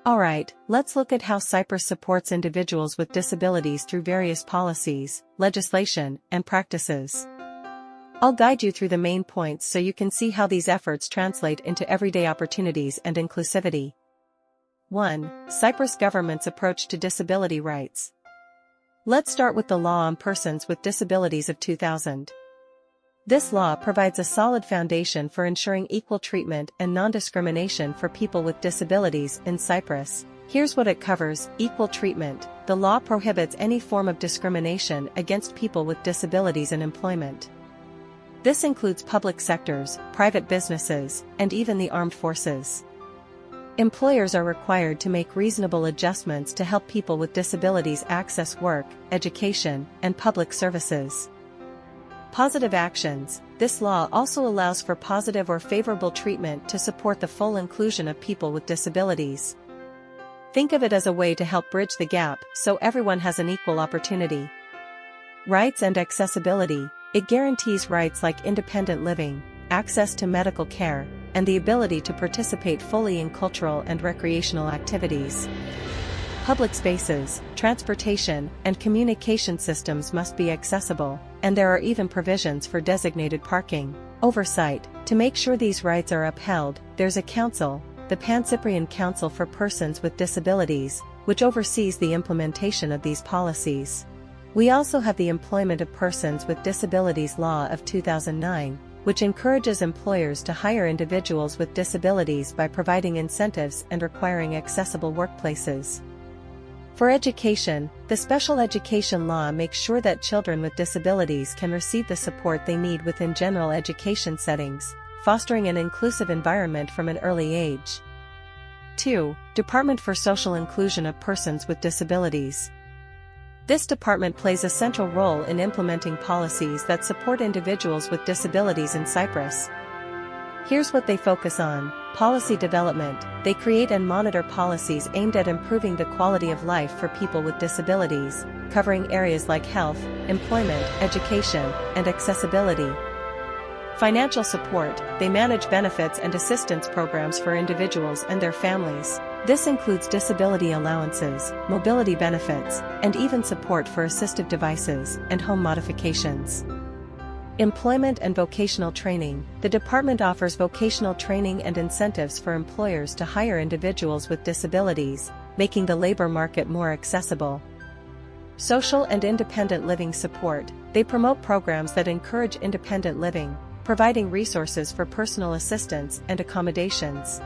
Alright, let's look at how Cyprus supports individuals with disabilities through various policies, legislation, and practices. I'll guide you through the main points so you can see how these efforts translate into everyday opportunities and inclusivity. 1. Cyprus government's approach to disability rights. Let's start with the Law on Persons with Disabilities of 2000. This law provides a solid foundation for ensuring equal treatment and non-discrimination for people with disabilities in Cyprus. Here's what it covers: equal treatment. The law prohibits any form of discrimination against people with disabilities in employment. This includes public sectors, private businesses, and even the armed forces. Employers are required to make reasonable adjustments to help people with disabilities access work, education, and public services. Positive actions. This law also allows for positive or favorable treatment to support the full inclusion of people with disabilities. Think of it as a way to help bridge the gap so everyone has an equal opportunity. Rights and accessibility. It guarantees rights like independent living, access to medical care, and the ability to participate fully in cultural and recreational activities. Public spaces, transportation, and communication systems must be accessible, and there are even provisions for designated parking. Oversight. To make sure these rights are upheld, there's a council, the Pan-Cyprian Council for Persons with Disabilities, which oversees the implementation of these policies. We also have the Employment of Persons with Disabilities Law of 2009, which encourages employers to hire individuals with disabilities by providing incentives and requiring accessible workplaces. For education, the Special Education Law makes sure that children with disabilities can receive the support they need within general education settings, fostering an inclusive environment from an early age. 2. Department for Social Inclusion of Persons with Disabilities. This department plays a central role in implementing policies that support individuals with disabilities in Cyprus. Here's what they focus on: policy development. They create and monitor policies aimed at improving the quality of life for people with disabilities, covering areas like health, employment, education, and accessibility. Financial support. They manage benefits and assistance programs for individuals and their families. This includes disability allowances, mobility benefits, and even support for assistive devices and home modifications. Employment and vocational training. The department offers vocational training and incentives for employers to hire individuals with disabilities, making the labor market more accessible. Social and independent living support. They promote programs that encourage independent living, providing resources for personal assistance and accommodations.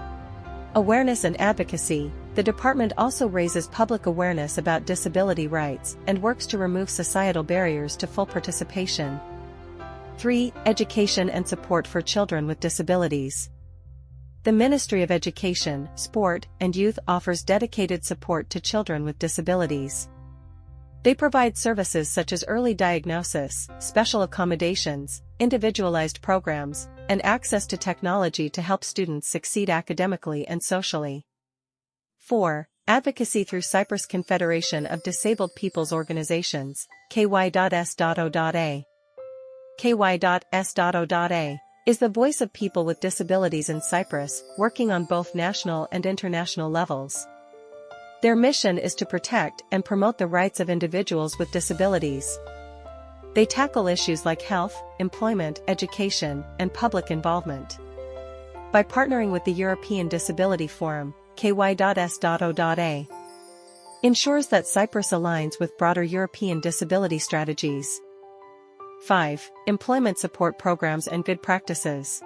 Awareness and advocacy. The department also raises public awareness about disability rights and works to remove societal barriers to full participation. 3. Education and support for children with disabilities. The Ministry of Education, Sport, and Youth offers dedicated support to children with disabilities. They provide services such as early diagnosis, special accommodations, individualized programs, and access to technology to help students succeed academically and socially. 4. Advocacy through Cyprus Confederation of Disabled People's Organizations, ky.s.o.a. ky.s.o.a is the voice of people with disabilities in Cyprus, working on both national and international levels. Their mission is to protect and promote the rights of individuals with disabilities. They tackle issues like health, employment, education, and public involvement. By partnering with the European Disability Forum, ky.s.o.a ensures that Cyprus aligns with broader European disability strategies. 5. Employment support programs and good practices.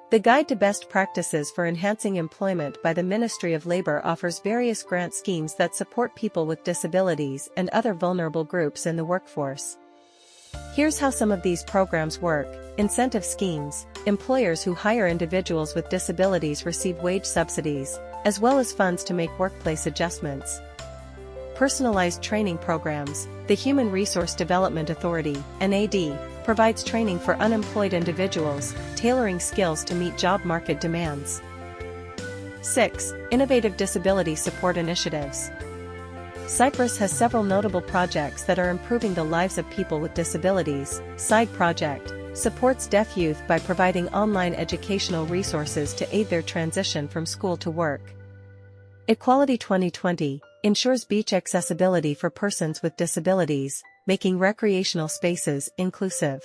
The Guide to Best Practices for Enhancing Employment by the Ministry of Labor offers various grant schemes that support people with disabilities and other vulnerable groups in the workforce. Here's how some of these programs work. Incentive schemes. Employers who hire individuals with disabilities receive wage subsidies, as well as funds to make workplace adjustments. Personalized training programs. The Human Resource Development Authority, NAD, provides training for unemployed individuals, tailoring skills to meet job market demands. 6. Innovative disability support initiatives. Cyprus has several notable projects that are improving the lives of people with disabilities. Side Project supports deaf youth by providing online educational resources to aid their transition from school to work. Equality 2020 ensures beach accessibility for persons with disabilities, making recreational spaces inclusive.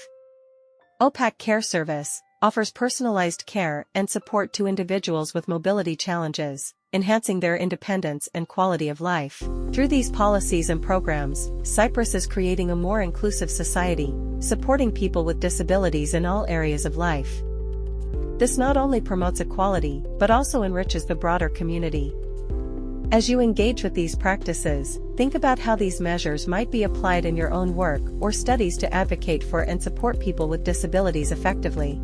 OPAC Care Service offers personalized care and support to individuals with mobility challenges, enhancing their independence and quality of life. Through these policies and programs, Cyprus is creating a more inclusive society, supporting people with disabilities in all areas of life. This not only promotes equality, but also enriches the broader community. As you engage with these practices, think about how these measures might be applied in your own work or studies to advocate for and support people with disabilities effectively.